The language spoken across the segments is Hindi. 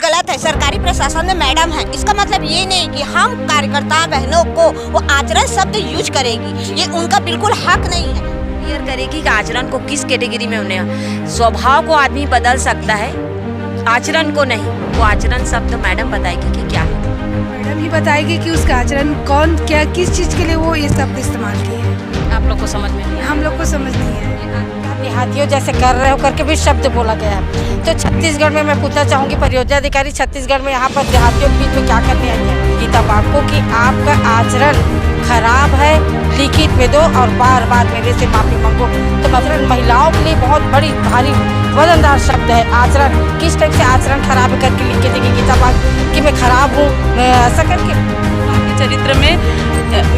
गलत है। सरकारी प्रशासन में मैडम है, इसका मतलब ये नहीं कि हम कार्यकर्ता बहनों को वो आचरण शब्द यूज करेगी, ये उनका बिल्कुल हक नहीं है। क्लियर करेगी कि आचरण को किस कैटेगरी में उन्हें, स्वभाव को आदमी बदल सकता है, आचरण को नहीं। वो आचरण शब्द मैडम बताएगी कि क्या है। मैडम ही बताएगी कि उसका आचरण कौन क्या किस चीज़ के लिए वो ये शब्द इस्तेमाल किए हैं। आप लोग को समझ में नहीं, हम लोग को समझ नहीं है। देहातियों जैसे कर रहे हो करके भी शब्द बोला गया है। तो छत्तीसगढ़ में मैं पूछना चाहूँगी, परियोजना अधिकारी छत्तीसगढ़ में यहाँ पर देहातियों के बीच में क्या करने आई है गीता बाग को कि आपका आचरण खराब है, लिखित में दो और बार बार मेरे से माफी मांगो। तो मतलब महिलाओं के लिए बहुत बड़ी भारी वजनदार शब्द है आचरण। किस टाइप से आचरण खराब है करके लिख के देंगे गीता बाग कि मैं खराब हूँ, ऐसा करके। चरित्र में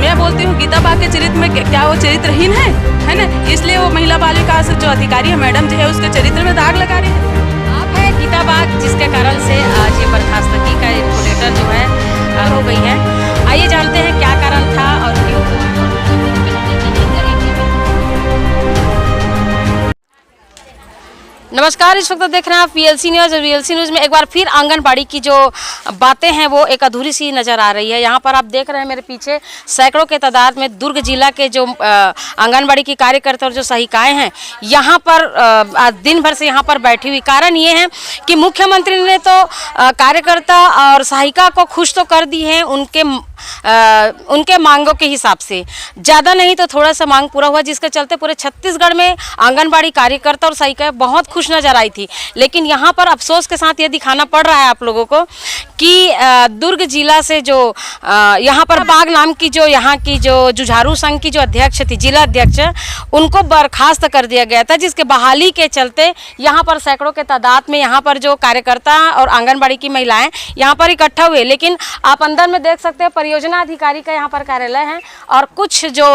मैं बोलती हूँ गीता बाग के चरित्र में क्या वो चरित्रहीन है ना, इसलिए वो महिला बालिका से जो अधिकारी है मैडम जो है उसके चरित्र में दाग लगा रही है। आप है गीता बाग जिसके कारण से आज ये बर्खास्तगी का रिपोर्टर जो है हो गई है। आइए जानते हैं क्या कारण था और क्यों। नमस्कार, इस वक्त देख रहे हैं आप वीएलसी न्यूज़ और वीएलसी न्यूज़ में एक बार फिर आंगनबाड़ी की जो बातें हैं वो एक अधूरी सी नज़र आ रही है। यहाँ पर आप देख रहे हैं मेरे पीछे सैकड़ों के तादाद में दुर्ग जिला के जो आंगनबाड़ी की कार्यकर्ता और जो सहायिकाएं हैं यहाँ पर दिन भर से यहाँ पर बैठी हुई। कारण ये है कि मुख्यमंत्री ने तो कार्यकर्ता और सहायिका को खुश तो कर दी है उनके मांगों के हिसाब से, ज़्यादा नहीं तो थोड़ा सा मांग पूरा हुआ, जिसके चलते पूरे छत्तीसगढ़ में आंगनबाड़ी कार्यकर्ता और सहायिकाएं बहुत खुश नजर आई थी। लेकिन यहाँ पर अफसोस के साथ ये दिखाना पड़ रहा है आप लोगों को कि दुर्ग जिला से जो यहाँ पर बाग नाम की जो यहाँ की जो जुझारू संघ की जो अध्यक्ष थी, जिला अध्यक्ष, उनको बर्खास्त कर दिया गया था, जिसके बहाली के चलते यहाँ पर सैकड़ों के तादाद में यहाँ पर जो कार्यकर्ता और आंगनबाड़ी की महिलाएं यहाँ पर इकट्ठा हुए। लेकिन आप अंदर में देख सकते हैं परियोजना अधिकारी का यहाँ पर कार्यालय है और कुछ जो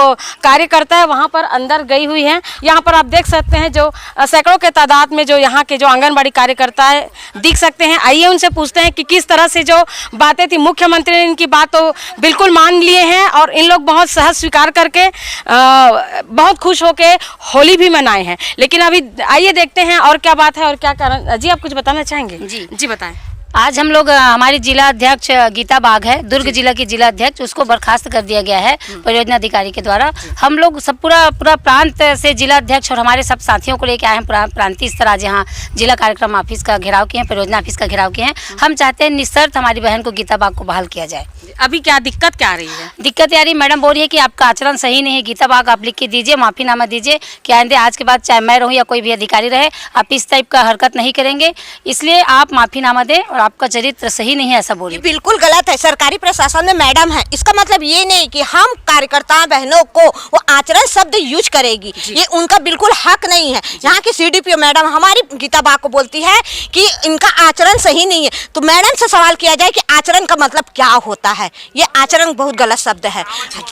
कार्यकर्ता है वहाँ पर अंदर गई हुई है। यहाँ पर आप देख सकते हैं जो सैकड़ों के तादाद में जो यहाँ के जो आंगनबाड़ी कार्यकर्ता है दिख सकते हैं। आइए उनसे पूछते हैं कि किस तरह से जो बातें थी, मुख्यमंत्री ने इनकी बात तो बिल्कुल मान लिए हैं और इन लोग बहुत सहज स्वीकार करके बहुत खुश होकर होली भी मनाए हैं। लेकिन अभी आइए देखते हैं और क्या बात है और क्या कारण। जी, आप कुछ बताना चाहेंगे? जी बताएं। आज हम लोग हमारी जिला अध्यक्ष गीता बाग है, दुर्ग जिला की जिला अध्यक्ष, उसको बर्खास्त कर दिया गया है परियोजना अधिकारी के द्वारा। हम लोग सब पूरा प्रांत से जिला अध्यक्ष और हमारे सब साथियों को लेकर आए हैं प्रांतीय स्तर। आज यहाँ जिला कार्यक्रम ऑफिस का घेराव किए हैं, परियोजना ऑफिस का घेराव किए हैं। हम चाहते हैं निशर्त हमारी बहन को गीता बाग को बहाल किया जाए। अभी क्या दिक्कत क्या आ रही है? दिक्कत यार मैडम बोल रही है कि आपका आचरण सही नहीं है। गीता बाग आप लिख के दीजिए, माफीनामा दीजिए कि आइंदे आज के बाद चाहे मैं रहूँ या कोई भी अधिकारी रहे, आप इस टाइप का हरकत नहीं करेंगे, इसलिए आप माफीनामा दें और आपका चरित्र सही नहीं है, ऐसा बोलिए। बिल्कुल गलत है। सरकारी प्रशासन में मैडम है, इसका मतलब ये नहीं कि हम कार्यकर्ता बहनों को वो आचरण शब्द यूज करेगी, ये उनका बिल्कुल हक नहीं है। यहाँ की सीडीपीओ मैडम हमारी गीता बाग को बोलती है कि इनका आचरण सही नहीं है, तो मैडम से सवाल किया जाए कि आचरण का मतलब क्या होता है। ये आचरण बहुत गलत शब्द है।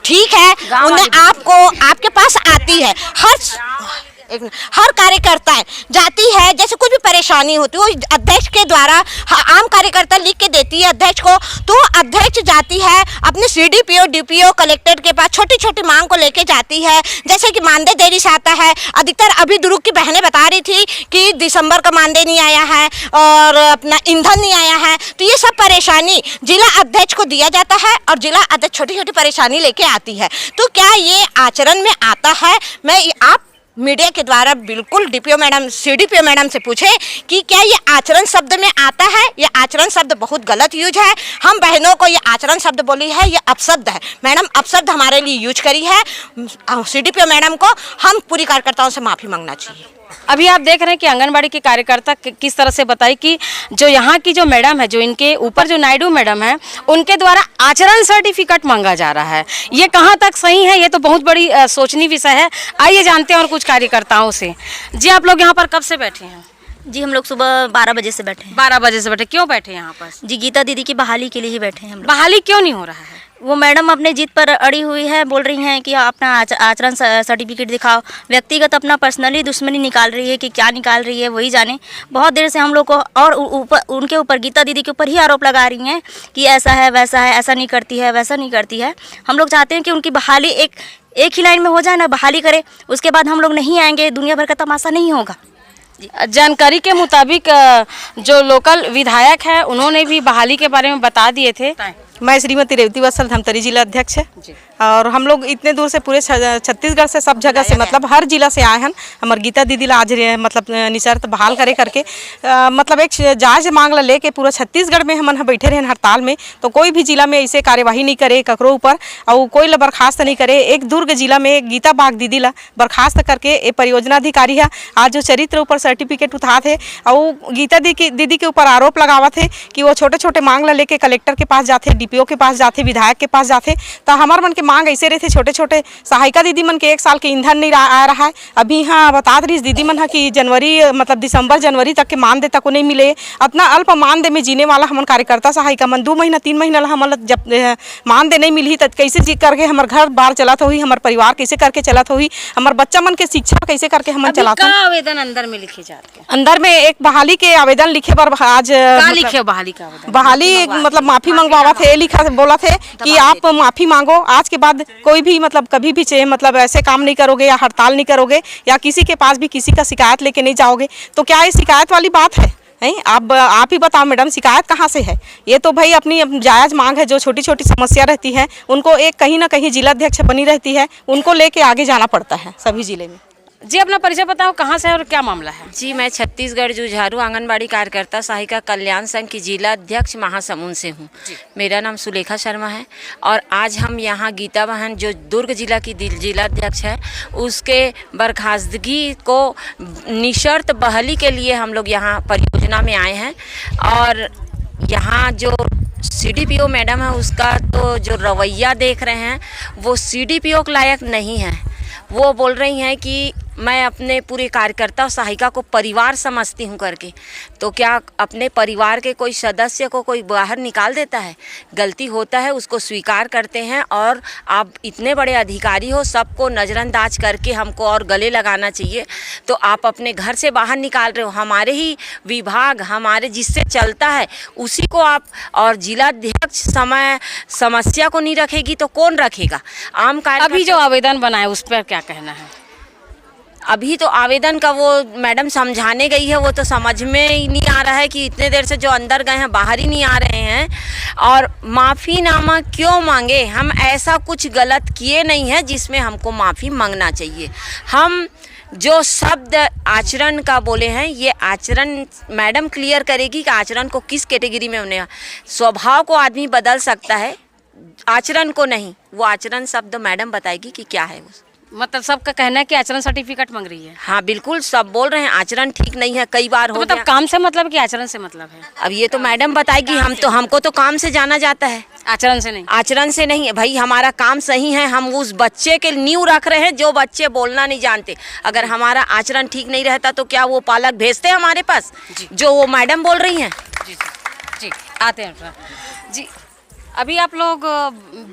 ठीक है, उन्हें आपको आपके पास आती है, हर कार्यकर्ता जाती है, जैसे कुछ भी परेशानी होती है वो अध्यक्ष के द्वारा आम कार्यकर्ता लिख के देती है अध्यक्ष को, तो अध्यक्ष जाती है अपने सीडीपीओ डीपीओ कलेक्टर के पास छोटी छोटी मांग को लेके जाती है। जैसे कि मानदेय देरी से आता है, अधिकतर अभी दुर्ग की बहनें बता रही थी कि दिसंबर का मानदेय नहीं आया है और अपना ईंधन नहीं आया है, तो ये सब परेशानी जिला अध्यक्ष को दिया जाता है और जिला अध्यक्ष छोटी छोटी परेशानी लेके आती है। तो क्या ये आचरण में आता है? मैं आप मीडिया के द्वारा बिल्कुल डीपीओ मैडम सीडीपीओ मैडम से पूछे कि क्या ये आचरण शब्द में आता है? ये आचरण शब्द बहुत गलत यूज है। हम बहनों को ये आचरण शब्द बोली है, ये अपशब्द है। मैडम अपशब्द हमारे लिए यूज करी है। सीडीपीओ मैडम को हम पूरी कार्यकर्ताओं से माफ़ी मांगना चाहिए। अभी आप देख रहे हैं कि आंगनबाड़ी के कार्यकर्ता किस तरह से बताई कि जो यहाँ की जो मैडम है, जो इनके ऊपर जो नायडू मैडम है, उनके द्वारा आचरण सर्टिफिकेट मांगा जा रहा है। ये कहाँ तक सही है, ये तो बहुत बड़ी सोचनीय विषय है। आइए जानते हैं और कुछ कार्यकर्ताओं से। जी, आप लोग यहाँ पर कब से बैठे हैं? जी, हम लोग सुबह 12 बजे से बैठे हैं। 12 बजे से बैठे, क्यों बैठे यहाँ पर? जी, गीता दीदी की बहाली के लिए ही बैठे हैं हम लोग। बहाली क्यों नहीं हो रहा है? वो मैडम अपने जीत पर अड़ी हुई है, बोल रही हैं कि अपना आचरण सर्टिफिकेट दिखाओ। व्यक्तिगत अपना पर्सनली दुश्मनी निकाल रही है कि क्या निकाल रही है वही जाने। बहुत देर से हम लोग को और उनके ऊपर गीता दीदी के ऊपर ही आरोप लगा रही हैं कि ऐसा है वैसा है, ऐसा नहीं करती है वैसा नहीं करती है। हम लोग चाहते हैं कि उनकी बहाली एक ही लाइन में हो जाए ना, बहाली करे, उसके बाद हम लोग नहीं आएंगे, दुनिया भर का तमाशा नहीं होगा। जानकारी के मुताबिक जो लोकल विधायक है उन्होंने भी बहाली के बारे में बता दिए थे। मैं श्रीमती रेवती वत्सल धमतरी जिला अध्यक्ष है और हम लोग इतने दूर से पूरे छत्तीसगढ़ से सब जगह से मतलब हर जिला से आए हैं। हमार गीता दीदी ला आज मतलब निशर्त बहाल करे करके मतलब एक जायज मांग ला लेके पूरा छत्तीसगढ़ में हमन बैठे रहे हड़ताल में, तो कोई भी जिला में ऐसे कार्यवाही नहीं करे ककरो ऊपर और कोई ला बर्खास्त नहीं करे। एक दुर्ग जिला में गीता बाग दीदी ला बर्खास्त करके एक परियोजना अधिकारी है आज जो चरित्र ऊपर सर्टिफिकेट उठा थे और गीता दीदी के ऊपर आरोप लगावा थे कि वो छोटे छोटे मांग ला लेके कलेक्टर के पास जाते, डीपीओ के पास जाते, विधायक के पास जाते। तो हमार मन के मांग ऐसे रहते छोटे छोटे सहायिका दीदी मन के 1 साल के ईंधन नहीं आ रहा है। अभी हाँ बता रही दीदी मन कि जनवरी मतलब दिसंबर जनवरी तक के मानदेय तक को नहीं मिले। अपना अल्प मानदेय में जीने वाला हमन कार्यकर्ता सहायिका मन 2 महीना 3 महीना हमन जब मानदेय नहीं मिली तब कैसे जी करके हमार घर बार चलात होही, हमार परिवार कैसे करके चलात होही, हमार बच्चा मन के शिक्षा कैसे करके हमन चलात। आवेदन अंदर में लिखे जाते हैं, अंदर में एक बहाली के आवेदन लिखे पर आज लिखे बहाली का आवेदन, बहाली मतलब माफी मंगवावा थे, लिखा बोला थे कि आप माफी मांगो, आज के बाद कोई भी मतलब कभी भी मतलब ऐसे काम नहीं करोगे या हड़ताल नहीं करोगे या किसी के पास भी किसी का शिकायत लेके नहीं जाओगे। तो क्या ये शिकायत वाली बात है? आप ही बताओ मैडम, शिकायत कहाँ से है? ये तो भाई अपनी जायज़ मांग है। जो छोटी छोटी समस्या रहती है उनको एक कहीं ना कहीं जिला अध्यक्ष बनी रहती है, उनको लेके आगे जाना पड़ता है सभी जिले में। जी अपना परिचय बताओ, कहाँ से है और क्या मामला है? जी मैं छत्तीसगढ़ जुझारू आंगनबाड़ी कार्यकर्ता सहायिका कल्याण संघ की जिला अध्यक्ष महासमुंद से हूँ। मेरा नाम सुलेखा शर्मा है और आज हम यहाँ गीता बहन जो दुर्ग जिला की जिला अध्यक्ष है उसके बर्खास्तगी को निशर्त बहाली के लिए हम लोग यहाँ परियोजना में आए हैं। और यहाँ जो CDPO मैडम है उसका तो जो रवैया देख रहे हैं वो CDPO के लायक नहीं है। वो बोल रही हैं कि मैं अपने पूरे कार्यकर्ता और सहायिका को परिवार समझती हूँ करके। तो क्या अपने परिवार के कोई सदस्य को कोई बाहर निकाल देता है? गलती होता है उसको स्वीकार करते हैं और आप इतने बड़े अधिकारी हो, सबको नज़रअंदाज करके हमको और गले लगाना चाहिए। तो आप अपने घर से बाहर निकाल रहे हो, हमारे ही विभाग हमारे जिससे चलता है उसी को आप, और जिला अध्यक्ष समस्या को नहीं रखेगी तो कौन रखेगा? आम कार्य अभी जो आवेदन बनाए उस पर क्या कहना है? अभी तो आवेदन का वो मैडम समझाने गई है, वो तो समझ में ही नहीं आ रहा है कि इतने देर से जो अंदर गए हैं बाहर ही नहीं आ रहे हैं। और माफ़ीनामा क्यों मांगे? हम ऐसा कुछ गलत किए नहीं है जिसमें हमको माफ़ी मांगना चाहिए। हम जो शब्द आचरण का बोले हैं ये आचरण मैडम क्लियर करेगी कि आचरण को किस कैटेगरी में होने। स्वभाव को आदमी बदल सकता है, आचरण को नहीं। वो आचरण शब्द मैडम बताएगी कि क्या है वो। मतलब सबका कहना है कि आचरण सर्टिफिकेट मांग रही है। हाँ बिल्कुल, सब बोल रहे हैं आचरण ठीक नहीं है, कई बार हो मतलब गया। काम से मतलब कि आचरण से मतलब है? अब ये तो मैडम बताएगी। हमको तो काम से जाना जाता है, आचरण से नहीं। आचरण से नहीं है भाई, हमारा काम सही है। हम उस बच्चे के नींव रख रहे हैं जो बच्चे बोलना नहीं जानते। अगर हमारा आचरण ठीक नहीं रहता तो क्या वो पालक भेजते हैं हमारे पास जो वो मैडम बोल रही हैं? जी आते हैं जी। अभी आप लोग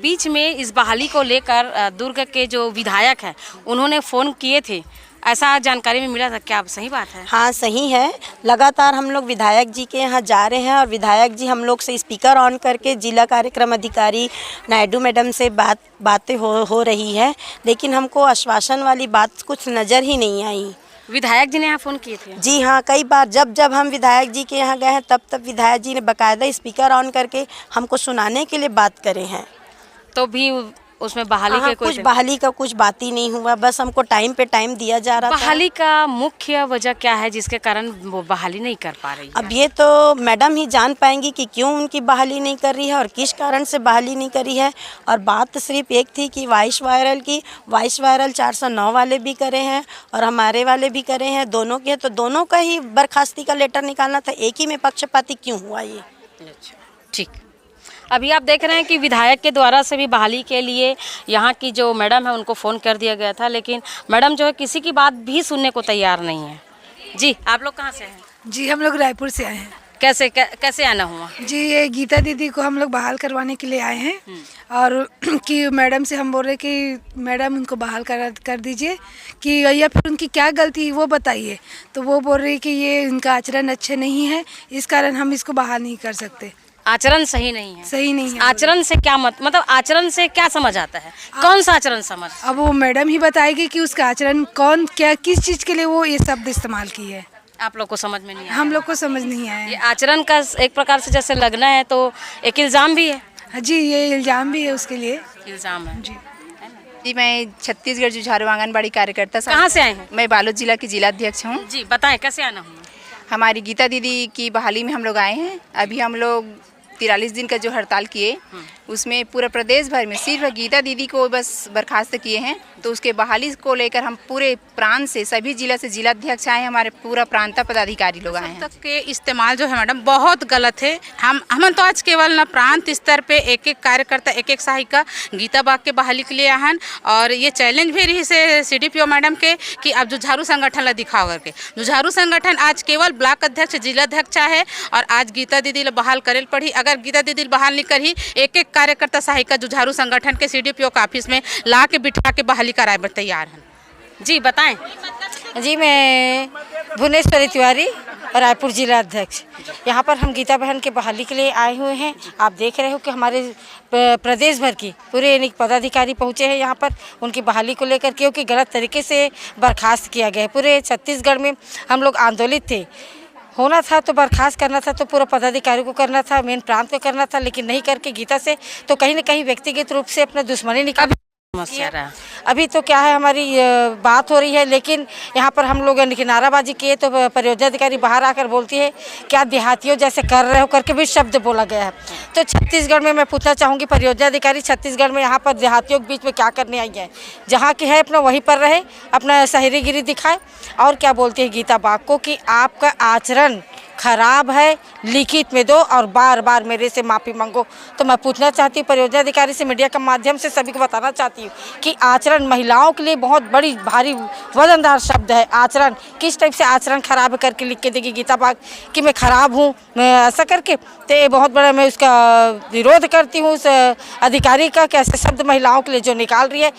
बीच में इस बहाली को लेकर दुर्ग के जो विधायक हैं उन्होंने फ़ोन किए थे, ऐसा जानकारी में मिला था, क्या सही बात है? हाँ सही है। लगातार हम लोग विधायक जी के यहाँ जा रहे हैं और विधायक जी हम लोग से स्पीकर ऑन करके जिला कार्यक्रम अधिकारी नायडू मैडम से बातें हो रही है, लेकिन हमको आश्वासन वाली बात कुछ नज़र ही नहीं आई। विधायक जी ने यहाँ फ़ोन किए थे? जी हाँ, कई बार जब हम विधायक जी के यहाँ गए हैं तब विधायक जी ने बाकायदा स्पीकर ऑन करके हमको सुनाने के लिए बात करे हैं। तो भी उसमें बहाली के कुछ बहाली का कुछ बात ही नहीं हुआ, बस हमको टाइम पे टाइम दिया जा रहा था। बहाली का मुख्य वजह क्या है जिसके कारण वो बहाली नहीं कर पा रही है? अब ये तो मैडम ही जान पाएंगी कि क्यों उनकी बहाली नहीं कर रही है और किस कारण से बहाली नहीं करी है। और बात सिर्फ एक थी कि वॉइस वायरल 409 वाले भी करे हैं और हमारे वाले भी करे हैं, दोनों के। तो दोनों का ही बर्खास्ती का लेटर निकालना था, एक ही में पक्षपाती क्यों हुआ ये? अच्छा ठीक। अभी आप देख रहे हैं कि विधायक के द्वारा से भी बहाली के लिए यहाँ की जो मैडम है उनको फ़ोन कर दिया गया था, लेकिन मैडम जो है किसी की बात भी सुनने को तैयार नहीं है। जी आप लोग कहाँ से हैं? जी हम लोग रायपुर से आए हैं। कैसे आना हुआ? जी ये गीता दीदी को हम लोग बहाल करवाने के लिए आए हैं और कि मैडम से हम बोल रहे कि मैडम उनको बहाल कर दीजिए कि या फिर उनकी क्या गलती वो बताइए। तो वो बोल रही कि ये उनका आचरण अच्छे नहीं है, इस कारण हम इसको बहाल नहीं कर सकते। आचरण सही नहीं है? सही नहीं है। आचरण से क्या मतलब आचरण से क्या समझ आता है? कौन सा आचरण समझ? अब वो मैडम ही बताएगी कि उसका आचरण किस चीज़ के लिए वो ये शब्द इस्तेमाल की है। आप लोग को समझ में नहीं आया? हम लोग को समझ नहीं आया ये आचरण का एक प्रकार से जैसे लगना है तो एक इल्ज़ाम भी है। है जी, ये इल्ज़ाम भी है उसके लिए। इल्ज़ाम है जी। जी, मैं छत्तीसगढ़ जुझारू आंगनबाड़ी कार्यकर्ता। कहाँ से आए हैं? मैं बालोद जिला की जिलाध्यक्ष हूँ। जी बताएं कैसे आना हुआ? हमारी गीता दीदी की बहाली में हम लोग आए हैं। अभी हम लोग 43 दिन का जो हड़ताल किए उसमें पूरा प्रदेश भर में सिर्फ गीता दीदी को बस बर्खास्त किए हैं, तो उसके बहाली को लेकर हम पूरे प्रांत से सभी जिला से जिलाध्यक्ष आए हैं, हमारे पूरा प्रांत पदाधिकारी लोग आए हैं। तक के इस्तेमाल जो है मैडम बहुत गलत है। हम तो आज केवल ना प्रांत स्तर पे एक एक कार्यकर्ता एक एक सहायिका गीता बाग के बहाली के लिए आए, और ये चैलेंज भी रही से CDPO मैडम के कि अब जुझारू संगठन ला दिखाओ करके। जुझारू संगठन आज केवल ब्लॉक अध्यक्ष जिलाध्यक्ष है, और आज गीता दीदी ला बहाल करेल पड़ी। अगर गीता दीदी बहाल नहीं करी, एक एक कार्यकर्ता सहायिका जुझारू संगठन के CDPO का ऑफिस में ला के बिठा के बहाली कराए पर तैयार हैं। जी बताएं। जी, मैं भुवनेश्वरी तिवारी, रायपुर जिला अध्यक्ष। यहाँ पर हम गीता बहन के बहाली के लिए आए हुए हैं। आप देख रहे हो कि हमारे प्रदेश भर की पूरे पदाधिकारी पहुँचे हैं यहाँ पर उनकी बहाली को लेकर, क्योंकि गलत तरीके से बर्खास्त किया गया है। पूरे छत्तीसगढ़ में हम लोग आंदोलित थे, होना था तो बर्खास्त करना था तो पूरा पदाधिकारी को करना था, मेन प्रांत को करना था, लेकिन नहीं करके गीता से तो कहीं ना कहीं व्यक्तिगत रूप से अपना दुश्मनी निकाल। अभी तो क्या है, हमारी बात हो रही है, लेकिन यहाँ पर हम लोग नाराबाजी किए तो परियोजना अधिकारी बाहर आकर बोलती है क्या देहातियों जैसे कर रहे हो करके भी शब्द बोला गया है। तो छत्तीसगढ़ में मैं पूछना चाहूँगी परियोजना अधिकारी छत्तीसगढ़ में यहाँ पर देहातियों के बीच में क्या करने आई है? जहाँ की है अपना वहीं पर रहे, अपना शहरीगिरी दिखाए। और क्या बोलती है गीता बाग को कि आपका आचरण खराब है, लिखित में दो और बार बार मेरे से माफ़ी मांगो। तो मैं पूछना चाहती हूँ परियोजना अधिकारी से, मीडिया के माध्यम से सभी को बताना चाहती हूँ कि आचरण महिलाओं के लिए बहुत बड़ी भारी वजनदार शब्द है। आचरण किस टाइप से आचरण खराब करके लिख के देगी गीता बाग कि मैं खराब हूँ, मैं ऐसा करके, तो ये बहुत बड़ा मैं उसका विरोध करती हूँ उस अधिकारी का कि ऐसे शब्द महिलाओं के लिए जो निकाल रही है,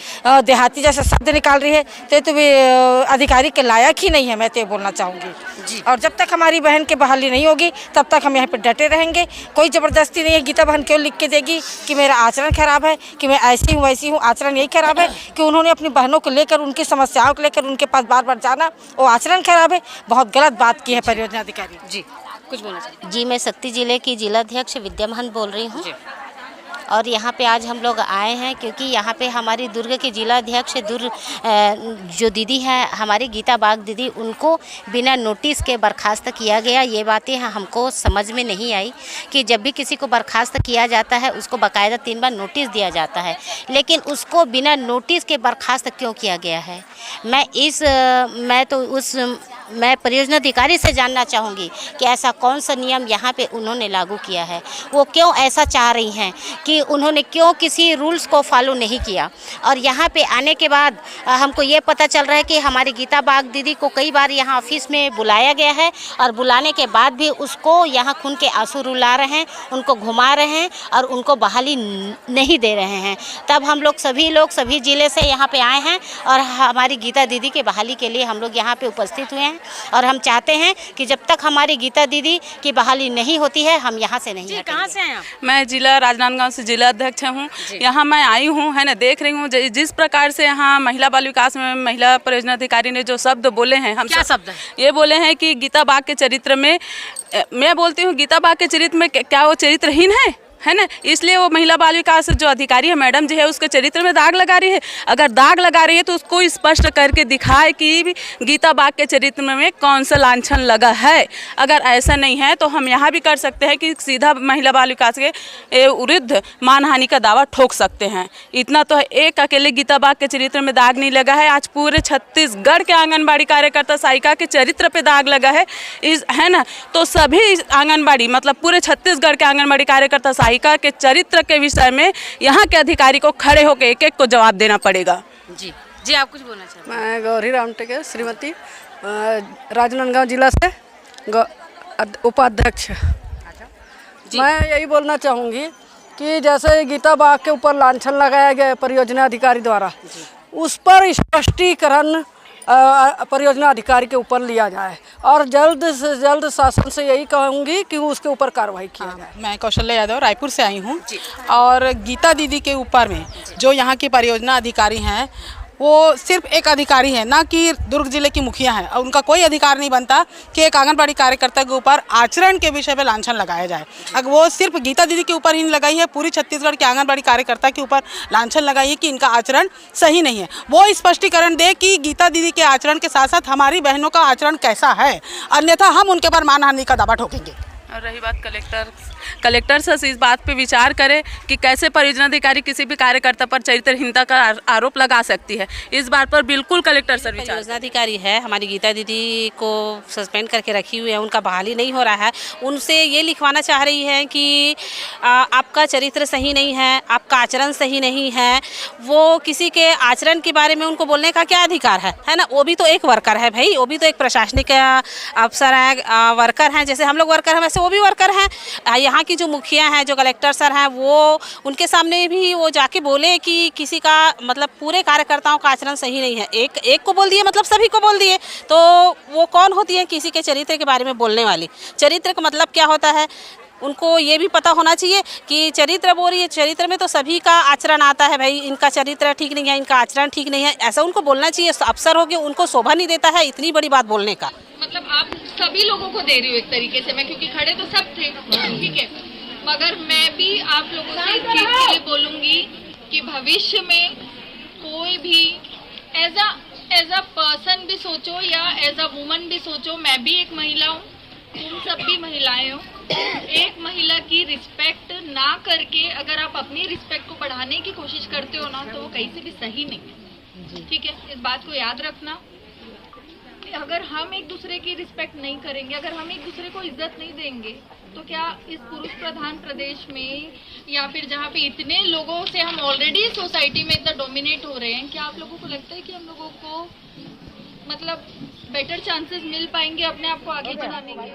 देहाती जैसा शब्द निकाल रही है, तो अधिकारी के लायक ही नहीं है। मैं तो ये बोलना चाहूँगी। और जब तक हमारी बहन के बहाली नहीं होगी तब तक हम यहाँ पर डटे रहेंगे। कोई ज़बरदस्ती नहीं है। गीता बहन क्यों लिख के देगी कि मेरा आचरण खराब है, कि मैं ऐसी हूँ वैसी हूँ? आचरण यही खराब है कि उन्होंने अपनी बहनों को लेकर, उनकी समस्याओं को लेकर उनके पास बार बार जाना, वो आचरण खराब है। बहुत गलत बात की है परियोजना अधिकारी। जी कुछ बोलना चाहिए? जी, मैं शक्ति जिले की जिलाध्यक्ष विद्या महंत बोल रही हूँ, और यहाँ पे आज हम लोग आए हैं क्योंकि यहाँ पे हमारी दुर्ग की जिलाध्यक्ष जो दीदी हैं हमारी गीता बाग दीदी, उनको बिना नोटिस के बर्खास्त किया गया। ये बातें हमको समझ में नहीं आई कि जब भी किसी को बर्खास्त किया जाता है उसको बाकायदा 3 बार नोटिस दिया जाता है, लेकिन उसको बिना नोटिस के बर्खास्त क्यों किया गया है? मैं परियोजना अधिकारी से जानना चाहूँगी कि ऐसा कौन सा नियम यहाँ पे उन्होंने लागू किया है, वो क्यों ऐसा चाह रही हैं कि उन्होंने क्यों किसी रूल्स को फॉलो नहीं किया। और यहाँ पे आने के बाद हमको ये पता चल रहा है कि हमारी गीता बाग दीदी को कई बार यहाँ ऑफिस में बुलाया गया है, और बुलाने के बाद भी उसको यहाँ खून के आंसू रुला रहे हैं, उनको घुमा रहे हैं और उनको बहाली नहीं दे रहे हैं। तब हम लोग सभी ज़िले से यहाँ पे आए हैं और हमारी गीता दीदी के बहाली के लिए हम लोग यहाँ पे उपस्थित हुए हैं, और हम चाहते हैं कि जब तक हमारी गीता दीदी की बहाली नहीं होती है हम यहाँ से नहीं हटेंगे। कहाँ से हैं आप? मैं जिला राजनांदगांव से जिला अध्यक्ष हूँ। यहाँ मैं आई हूँ, है ना, देख रही हूँ जिस प्रकार से यहाँ महिला बाल विकास में महिला परियोजना अधिकारी ने जो शब्द बोले हैं, हम क्या शब्द है? ये बोले हैं कि गीता बाग के चरित्र में, मैं बोलती हूँ गीता बाग के चरित्र में क्या वो चरित्रहीन है ना, इसलिए वो महिला बाल विकास जो अधिकारी है मैडम जी है उसके चरित्र में दाग लगा रही है। अगर दाग लगा रही है तो उसको स्पष्ट करके दिखाए कि गीता बाग के चरित्र में कौन सा लांछन लगा है। अगर ऐसा नहीं है तो हम यहाँ भी कर सकते हैं कि सीधा महिला बाल विकास के विरुद्ध मानहानि का दावा ठोक सकते हैं। इतना तो है, एक अकेले गीता बाग के चरित्र में दाग नहीं लगा है, आज पूरे छत्तीसगढ़ के आंगनबाड़ी कार्यकर्ता सहायिका के चरित्र पे दाग लगा है ना। तो सभी आंगनबाड़ी मतलब पूरे छत्तीसगढ़ के आंगनबाड़ी कार्यकर्ता सहायिका के चरित्र के विषय में यहाँ के अधिकारी को खड़े होकर एक एक को जवाब देना पड़ेगा। जी आप कुछ बोलना चाहते हैं? मैं गौरी रामटेके श्रीमती राजनांदगांव जिला से उपाध्यक्ष। मैं यही बोलना चाहूँगी कि जैसे गीता बाग के ऊपर लांछन लगाया गया परियोजना अधिकारी द्वारा, उस पर स्पष्टीकरण परियोजना अधिकारी के ऊपर लिया जाए, और जल्द से जल्द शासन से यही कहूँगी कि उसके ऊपर कार्रवाई किया जाए। मैं कौशल्या यादव रायपुर से आई हूँ, और गीता दीदी के ऊपर में जो यहाँ की परियोजना अधिकारी हैं वो सिर्फ एक अधिकारी है, ना कि दुर्ग जिले की मुखिया है, और उनका कोई अधिकार नहीं बनता कि एक आंगनबाड़ी कार्यकर्ता के ऊपर आचरण के विषय पे लांछन लगाया जाए। अगर वो सिर्फ गीता दीदी के ऊपर ही नहीं लगाई है, पूरी छत्तीसगढ़ के आंगनबाड़ी कार्यकर्ता के ऊपर लांछन लगाई है कि इनका आचरण सही नहीं है। वो स्पष्टीकरण दे कि गीता दीदी के आचरण के साथ साथ हमारी बहनों का आचरण कैसा है, अन्यथा हम उनके ऊपर मानहानि का दावा ठोकेंगे। और रही बात कलेक्टर से इस बात पे विचार करे कि कैसे परियोजना अधिकारी किसी भी कार्यकर्ता पर चरित्रहीनता का आरोप लगा सकती है। इस बात पर बिल्कुल कलेक्टर सर विचार। परियोजना अधिकारी है, हमारी गीता दीदी को सस्पेंड करके रखी हुई है, उनका बहाली नहीं हो रहा है। उनसे ये लिखवाना चाह रही है कि आपका चरित्र सही नहीं है, आपका आचरण सही नहीं है। वो किसी के आचरण के बारे में उनको बोलने का क्या अधिकार है ना? वो भी तो एक वर्कर है भाई, वो भी तो एक प्रशासनिक अफसर है, वर्कर हैं। जैसे हम लोग वर्कर हैं वैसे वो भी वर्कर हैं। यहाँ की जो मुखिया हैं, जो कलेक्टर सर हैं, वो उनके सामने भी वो जाके बोले कि किसी का मतलब पूरे कार्यकर्ताओं का आचरण सही नहीं है। एक को बोल दिए मतलब सभी को बोल दिए, तो वो कौन होती है किसी के चरित्र के बारे में बोलने वाली? चरित्र का मतलब क्या होता है उनको ये भी पता होना चाहिए कि चरित्र बोल रही है, चरित्र में तो सभी का आचरण आता है भाई। इनका चरित्र ठीक नहीं है, इनका आचरण ठीक नहीं है, ऐसा उनको बोलना चाहिए। अफसर हो के उनको शोभा नहीं देता है इतनी बड़ी बात बोलने का। मतलब आप सभी लोगों को दे रही हूँ एक तरीके से मैं, क्योंकि खड़े तो सब थे, ठीक है, मगर मैं भी आप लोगों से इस चीज़ के लिए बोलूँगी कि भविष्य में कोई भी एज अ पर्सन भी सोचो या एज अ वुमन भी सोचो। मैं भी एक महिला हूँ, तुम सब भी महिलाएं हो। एक महिला की रिस्पेक्ट ना करके अगर आप अपनी रिस्पेक्ट को बढ़ाने की कोशिश करते हो ना, तो वो कहीं से भी सही नहीं, ठीक है? इस बात को याद रखना। अगर हम एक दूसरे की रिस्पेक्ट नहीं करेंगे, अगर हम एक दूसरे को इज्जत नहीं देंगे, तो क्या इस पुरुष प्रधान प्रदेश में या फिर जहाँ पे इतने लोगों से हम ऑलरेडी सोसाइटी में इतना डोमिनेट हो रहे हैं, क्या आप लोगों को लगता है कि हम लोगों को मतलब बेटर चांसेस मिल पाएंगे अपने आप को आगे बढ़ाने के?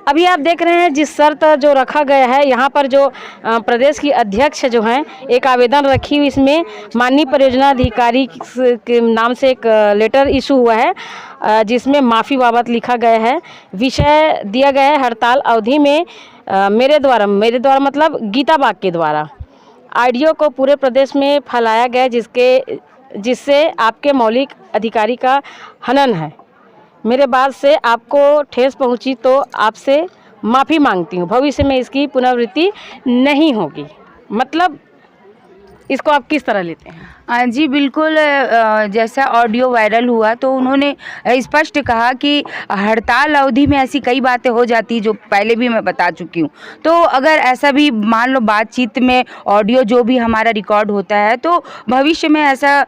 अभी आप देख रहे हैं जिस शर्त जो रखा गया है, यहाँ पर जो प्रदेश की अध्यक्ष जो हैं एक आवेदन रखी हुई, इसमें माननीय परियोजना अधिकारी के नाम से एक लेटर इशू हुआ है जिसमें माफ़ी बाबत लिखा गया है। विषय दिया गया है हड़ताल अवधि में मेरे द्वारा मतलब गीता बाग के द्वारा ऑडियो को पूरे प्रदेश में फैलाया गया जिससे आपके मौलिक अधिकारी का हनन है। मेरे बात से आपको ठेस पहुंची तो आपसे माफ़ी मांगती हूं। भविष्य में इसकी पुनरावृत्ति नहीं होगी। मतलब इसको आप किस तरह लेते हैं? जी बिल्कुल, जैसा ऑडियो वायरल हुआ तो उन्होंने स्पष्ट कहा कि हड़ताल अवधि में ऐसी कई बातें हो जाती जो पहले भी मैं बता चुकी हूँ। तो अगर ऐसा भी मान लो बातचीत में ऑडियो जो भी हमारा रिकॉर्ड होता है तो भविष्य में ऐसा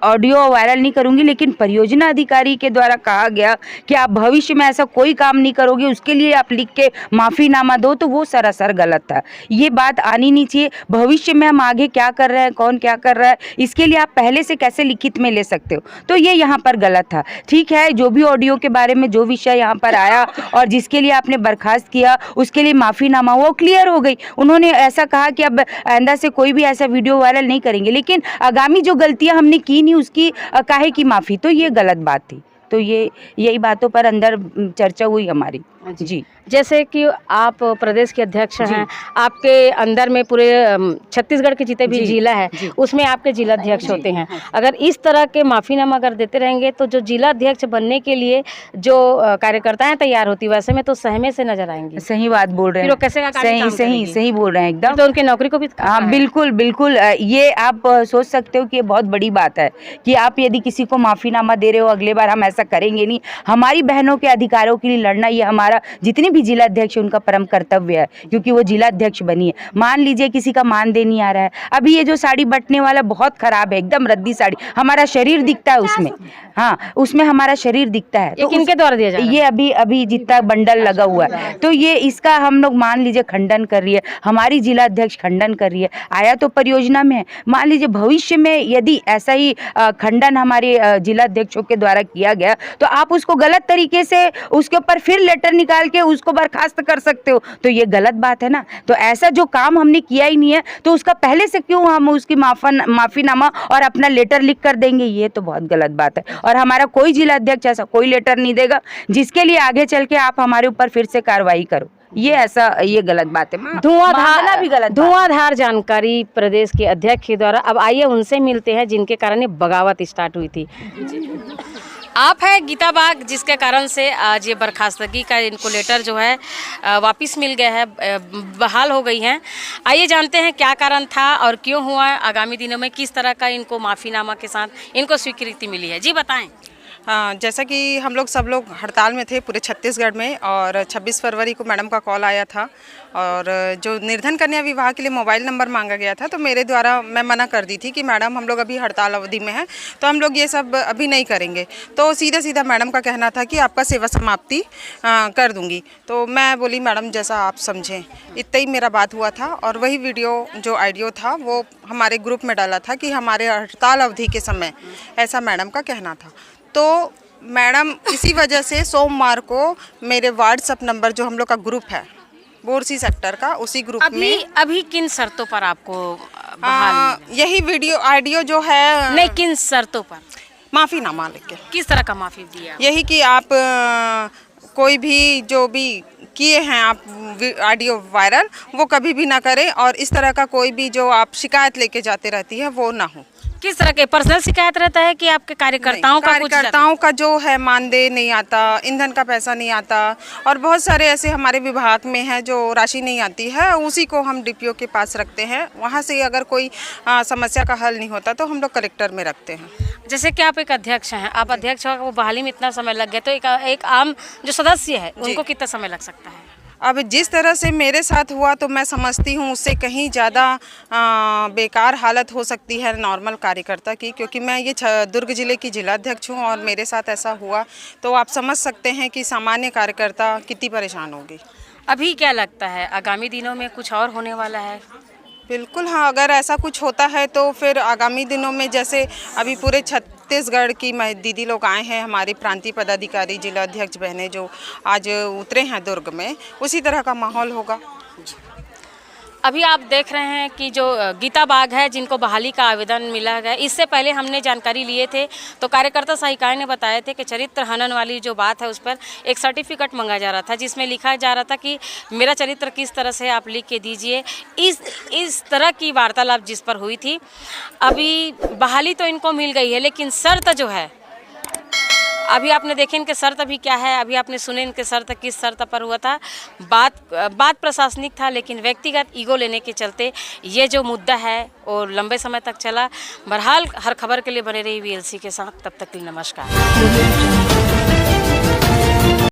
ऑडियो वायरल नहीं करूँगी, लेकिन परियोजना अधिकारी के द्वारा कहा गया कि आप भविष्य में ऐसा कोई काम नहीं करोगे, उसके लिए आप लिख के माफ़ीनामा दो, तो वो सरासर गलत था। ये बात आनी नहीं चाहिए। भविष्य में हम आगे क्या कर रहे हैं, कौन क्या कर रहा है, इसके लिए आप पहले से कैसे लिखित में ले सकते हो, तो ये यहाँ पर गलत था। ठीक है, जो भी ऑडियो के बारे में जो विषय यहाँ पर आया और जिसके लिए आपने बर्खास्त किया उसके लिए माफ़ीनामा वो क्लियर हो गई। उन्होंने ऐसा कहा कि अब आइंदा से कोई भी ऐसा वीडियो वायरल नहीं करेंगे, लेकिन आगामी जो गलतियाँ हमने की नहीं उसकी काहे की माफ़ी, तो ये गलत बात थी। तो यही बातों पर अंदर चर्चा हुई हमारी। जी, जैसे कि आप प्रदेश के अध्यक्ष हैं, आपके अंदर में पूरे छत्तीसगढ़ के जितने भी जिला है उसमें आपके जिला अध्यक्ष होते हैं। अगर इस तरह के माफ़ीनामा अगर देते रहेंगे तो जो जिला अध्यक्ष बनने के लिए जो कार्यकर्ताएं तैयार होती वैसे में तो सहमे से नजर आएंगी। सही बात बोल रहे हैं, कैसे सही बोल रहे हैं एकदम। तो उनकी नौकरी को भी बिल्कुल बिल्कुल, ये आप सोच सकते हो कि ये बहुत बड़ी बात है कि आप यदि किसी को माफ़ीनामा दे रहे हो अगले बार हम ऐसा करेंगे नहीं। हमारी बहनों के अधिकारों के लिए लड़ना ये हमारा जितने भी जिला अध्यक्ष उनका परम कर्तव्य है, क्योंकि वो जिला अध्यक्ष बनी है। मान लीजिए किसी का मानदेय नहीं आ रहा है, अभी ये जो साड़ी बंटने वाला बहुत खराब है, एकदम रद्दी साड़ी, हमारा शरीर दिखता है उसमें, हाँ उसमें हमारा शरीर दिखता है। तो किनके द्वारा दिया जा रहा है? ये अभी जितना बंडल लगा हुआ है, तो ये इसका हम लोग मान लीजिए खंडन कर रही है, हमारी जिला अध्यक्ष खंडन कर रही है। आया तो परियोजना में है, मान लीजिए भविष्य में यदि ऐसा ही खंडन हमारे जिला अध्यक्षों के द्वारा किया गया तो आप उसको गलत तरीके से उसके ऊपर फिर लेटर निकाल के उसको बर्खास्त कर सकते हो, तो ये गलत बात है ना। तो ऐसा जो काम हमने किया ही नहीं है तो उसका पहले से क्यों हम उसकी माफ़ीनामा और अपना लेटर लिख कर देंगे, ये तो बहुत गलत बात है। और हमारा कोई जिला अध्यक्ष ऐसा कोई लेटर नहीं देगा जिसके लिए आगे चल के आप हमारे ऊपर फिर से कार्रवाई करो, ये ऐसा ये गलत बात है। मामला भी धुआंधार गलत बात है। धुआंधार जानकारी प्रदेश के अध्यक्ष के द्वारा। अब आइए उनसे मिलते हैं जिनके कारण ये बगावत स्टार्ट हुई थी। आप है गीता बाग, जिसके कारण से आज ये बर्खास्तगी का इनको लेटर जो है वापस मिल गया है, बहाल हो गई हैं। आइए जानते हैं क्या कारण था और क्यों हुआ, आगामी दिनों में किस तरह का इनको माफ़ीनामा के साथ इनको स्वीकृति मिली है। जी बताएं। हाँ, जैसा कि हम लोग सब लोग हड़ताल में थे पूरे छत्तीसगढ़ में, और 26 फरवरी को मैडम का कॉल आया था और जो निर्धन कन्या विवाह के लिए मोबाइल नंबर मांगा गया था, तो मेरे द्वारा मैं मना कर दी थी कि मैडम हम लोग अभी हड़ताल अवधि में हैं, तो हम लोग ये सब अभी नहीं करेंगे। तो सीधा सीधा मैडम का कहना था कि आपका सेवा समाप्ति कर दूँगी। तो मैं बोली मैडम जैसा आप समझें, इतना ही मेरा बात हुआ था। और वही वीडियो जो ऑडियो था वो हमारे ग्रुप में डाला था कि हमारे हड़ताल अवधि के समय ऐसा मैडम का कहना था। तो मैडम इसी वजह से सोमवार को मेरे व्हाट्सएप नंबर जो हम लोग का ग्रुप है बोरसी सेक्टर का, उसी ग्रुप में अभी किन शर्तों पर आपको बहाल यही वीडियो ऑडियो जो है, नहीं किन शर्तों पर माफ़ीनामा लेके। किस तरह का माफ़ी दिया? यही कि आप कोई भी जो भी किए हैं आप ऑडियो वायरल वो कभी भी ना करें, और इस तरह का कोई भी जो आप शिकायत लेके जाते रहती है वो ना हो। किस तरह के पर्सनल शिकायत रहता है कि आपके कार्यकर्ताओं का जो है मानदेय नहीं आता, ईंधन का पैसा नहीं आता, और बहुत सारे ऐसे हमारे विभाग में हैं जो राशि नहीं आती है, उसी को हम डीपीओ के पास रखते हैं। वहाँ से अगर कोई समस्या का हल नहीं होता तो हम लोग कलेक्टर में रखते हैं। जैसे कि आप एक अध्यक्ष हैं, आप अध्यक्ष हो, वो बहाली में इतना समय लग गया, तो एक आम जो सदस्य है उनको कितना समय लग सकता है? अब जिस तरह से मेरे साथ हुआ तो मैं समझती हूँ उससे कहीं ज़्यादा बेकार हालत हो सकती है नॉर्मल कार्यकर्ता की, क्योंकि मैं ये दुर्ग जिले की जिलाध्यक्ष हूँ और मेरे साथ ऐसा हुआ तो आप समझ सकते हैं कि सामान्य कार्यकर्ता कितनी परेशान होगी। अभी क्या लगता है आगामी दिनों में कुछ और होने वाला है? बिल्कुल हाँ, अगर ऐसा कुछ होता है तो फिर आगामी दिनों में जैसे अभी पूरे छत्तीसगढ़ की दीदी लोग आए हैं, हमारी प्रांतीय पदाधिकारी जिला अध्यक्ष बहनें जो आज उतरे हैं दुर्ग में, उसी तरह का माहौल होगा। अभी आप देख रहे हैं कि जो गीता बाग है जिनको बहाली का आवेदन मिला है, इससे पहले हमने जानकारी लिए थे तो कार्यकर्ता सहायिकाएं ने बताए थे कि चरित्र हनन वाली जो बात है उस पर एक सर्टिफिकेट मांगा जा रहा था, जिसमें लिखा जा रहा था कि मेरा चरित्र किस तरह से आप लिख के दीजिए। इस तरह की वार्तालाप जिस पर हुई थी, अभी बहाली तो इनको मिल गई है, लेकिन शर्त जो है अभी आपने देखे इनके शर्त अभी क्या है, अभी आपने सुने इनके शर्त किस शर्त पर हुआ था। बात प्रशासनिक था, लेकिन व्यक्तिगत ईगो लेने के चलते ये जो मुद्दा है और लंबे समय तक चला। बहरहाल हर खबर के लिए बने रही VLC के साथ, तब तक के लिए नमस्कार।